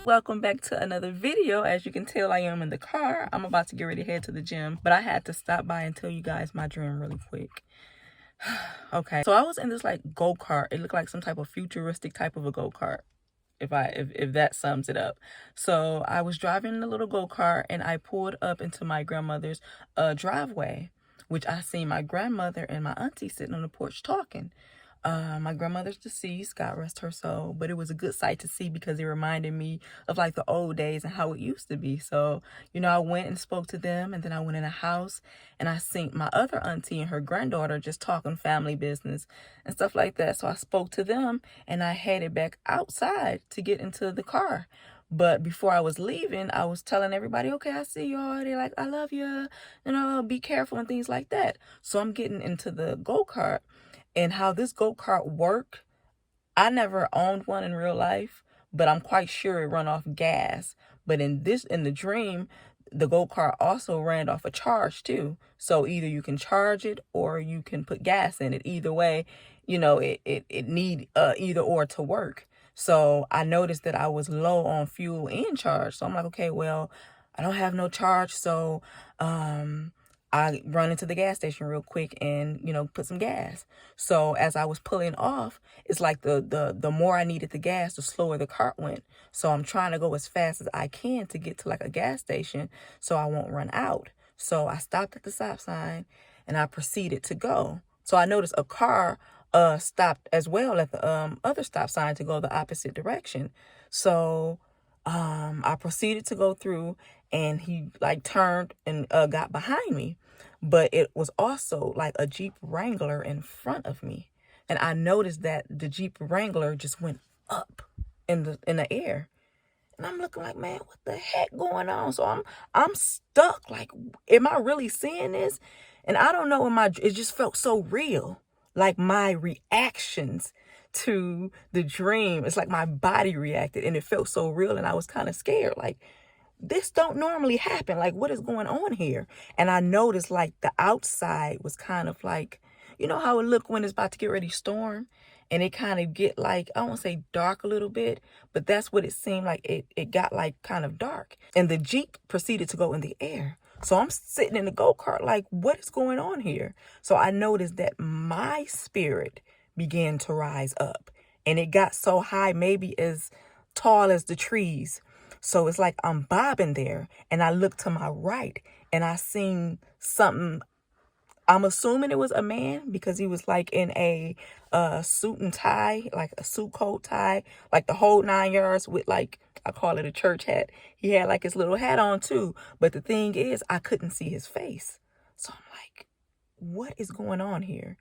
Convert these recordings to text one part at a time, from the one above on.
Welcome back to another video. As you can tell, I am in the car. I'm about to get ready to head to the gym, but I had to stop by and tell you guys my dream really quick. Okay, so I was in this like go-kart. It looked like some type of futuristic type of a go-kart, if that sums it up. So I was driving the little go-kart and I pulled up into my grandmother's driveway, which I seen my grandmother and my auntie sitting on the porch talking. My grandmother's deceased, God rest her soul, but it was a good sight to see because it reminded me of like the old days and how it used to be. So, I went and spoke to them, and then I went in a house and I seen my other auntie and her granddaughter just talking family business and stuff like that. So I spoke to them and I headed back outside to get into the car. But before I was leaving, I was telling everybody, okay, I see y'all. They're like, I love you, be careful and things like that. So I'm getting into the go-kart. And how this go-kart work, I never owned one in real life, but I'm quite sure it run off gas. But in the dream, the go-kart also ran off a charge too. So either you can charge it or you can put gas in it. Either way, it need either or to work. So I noticed that I was low on fuel and charge. So I'm like, okay, well, I don't have no charge, so I run into the gas station real quick and, put some gas. So as I was pulling off, it's like the more I needed the gas, the slower the cart went. So I'm trying to go as fast as I can to get to like a gas station so I won't run out. So I stopped at the stop sign and I proceeded to go. So I noticed a car stopped as well at the other stop sign to go the opposite direction. So I proceeded to go through, and he like turned and got behind me, but it was also like a Jeep Wrangler in front of me, and I noticed that the Jeep Wrangler just went up in the air, and I'm looking like, man, what the heck going on? So I'm stuck. Like, am I really seeing this? And I don't know. It just felt so real. Like my reactions to the dream, it's like my body reacted, and it felt so real, and I was kind of scared. Like, this don't normally happen. Like, what is going on here? And I noticed like the outside was kind of like, you know how it look when it's about to get ready to storm, and it kind of get like, I won't say dark a little bit, but that's what it seemed like. It got like kind of dark, and the Jeep proceeded to go in the air. So I'm sitting in the go-kart like, what is going on here? So I noticed that my spirit began to rise up, and it got so high, maybe as tall as the trees. So it's like I'm bobbing there, and I looked to my right and I seen something. I'm assuming it was a man because he was like in a suit and tie, like a suit coat tie, like the whole 9 yards with like, I call it a church hat. He had like his little hat on too. But the thing is, I couldn't see his face. So I'm like, what is going on here?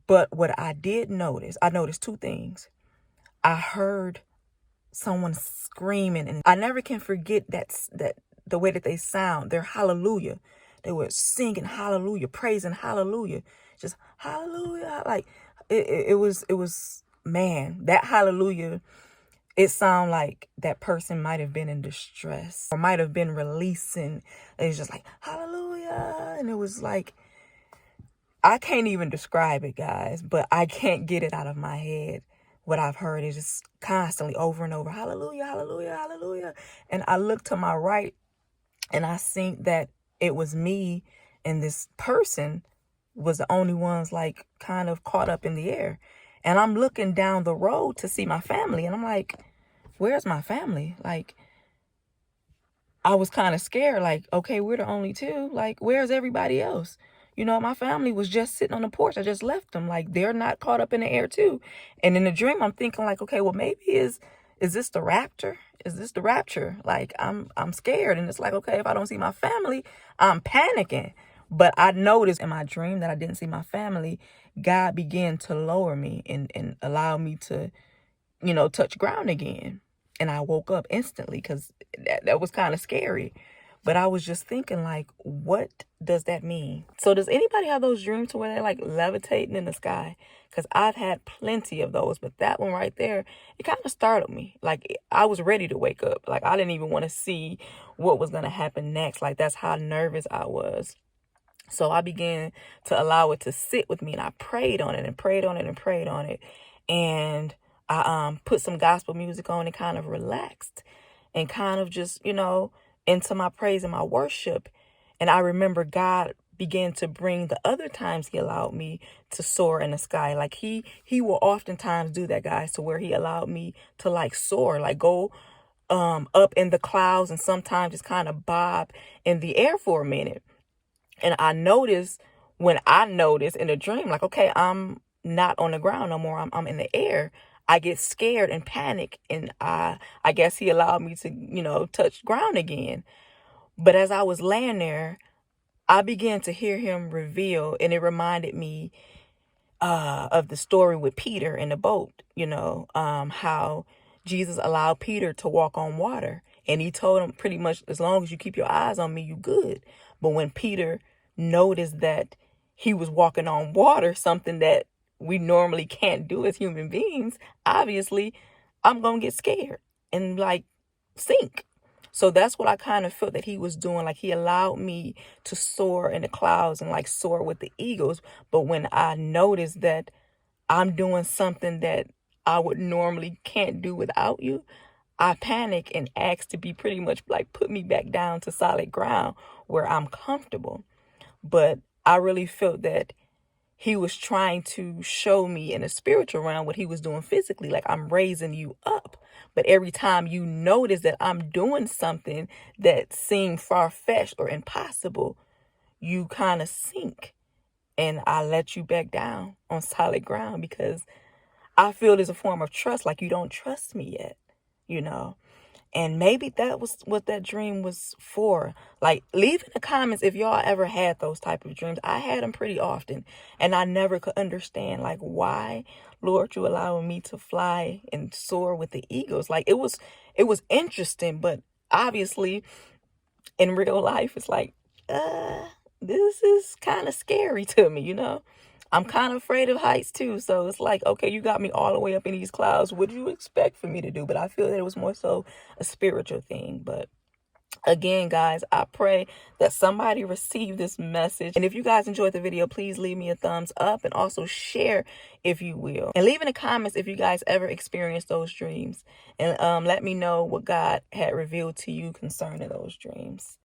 But what I did notice, I noticed two things. I heard someone screaming, and I never can forget that the way that they sound. They're hallelujah. They were singing hallelujah, praising hallelujah, just hallelujah. Like it was, man, that hallelujah. It sounded like that person might have been in distress or might have been releasing. It's just like hallelujah, and it was like, I can't even describe it, guys, but I can't get it out of my head. What I've heard is just constantly over and over, hallelujah, hallelujah, hallelujah. And I looked to my right and I seen that it was me, and this person was the only ones like kind of caught up in the air. And I'm looking down the road to see my family, and I'm like, where's my family? Like, I was kind of scared, like, okay, we're the only two. Like, where's everybody else? My family was just sitting on the porch. I just left them. Like, they're not caught up in the air too. And in the dream, I'm thinking like, okay, well, maybe is this the rapture? Is this the rapture? Like, I'm scared. And it's like, okay, if I don't see my family, I'm panicking. But I noticed in my dream that I didn't see my family. God began to lower me and allow me to, touch ground again. And I woke up instantly because that was kind of scary. But I was just thinking, like, what does that mean? So does anybody have those dreams to where they're like levitating in the sky? Because I've had plenty of those. But that one right there, it kind of startled me. Like, I was ready to wake up. Like, I didn't even want to see what was going to happen next. Like, that's how nervous I was. So I began to allow it to sit with me, and I prayed on it and prayed on it and prayed on it. And I put some gospel music on and kind of relaxed and kind of just, into my praise and my worship. And I remember God began to bring the other times he allowed me to soar in the sky. Like he will oftentimes do that, guys, to where he allowed me to like soar, like go up in the clouds, and sometimes just kind of bob in the air for a minute. And when I notice in a dream, like, okay, I'm not on the ground no more. I'm in the air. I get scared and panic. And I guess he allowed me to, touch ground again. But as I was laying there, I began to hear him reveal, and it reminded me of the story with Peter in the boat, how Jesus allowed Peter to walk on water. And he told him pretty much, as long as you keep your eyes on me, you good. But when Peter noticed that he was walking on water, something that we normally can't do as human beings, obviously, I'm going to get scared and like sink. So that's what I kind of felt that he was doing. Like he allowed me to soar in the clouds and like soar with the eagles. But when I noticed that I'm doing something that I would normally can't do without you, I panic and ask to be pretty much like put me back down to solid ground where I'm comfortable. But I really felt that he was trying to show me in the spiritual realm what he was doing physically. Like, I'm raising you up. But every time you notice that I'm doing something that seemed far-fetched or impossible, you kind of sink. And I let you back down on solid ground because I feel there's a form of trust. Like, you don't trust me yet, you know. And maybe that was what that dream was for. Like, leave in the comments if y'all ever had those type of dreams. I had them pretty often, and I never could understand, like, why, Lord, you allowing me to fly and soar with the eagles. Like, it was interesting, but obviously in real life, it's like, this is kind of scary to me, I'm kind of afraid of heights too. So it's like, okay, you got me all the way up in these clouds. What do you expect for me to do? But I feel that it was more so a spiritual thing. But again, guys, I pray that somebody received this message. And if you guys enjoyed the video, please leave me a thumbs up and also share if you will. And leave in the comments if you guys ever experienced those dreams. And let me know what God had revealed to you concerning those dreams.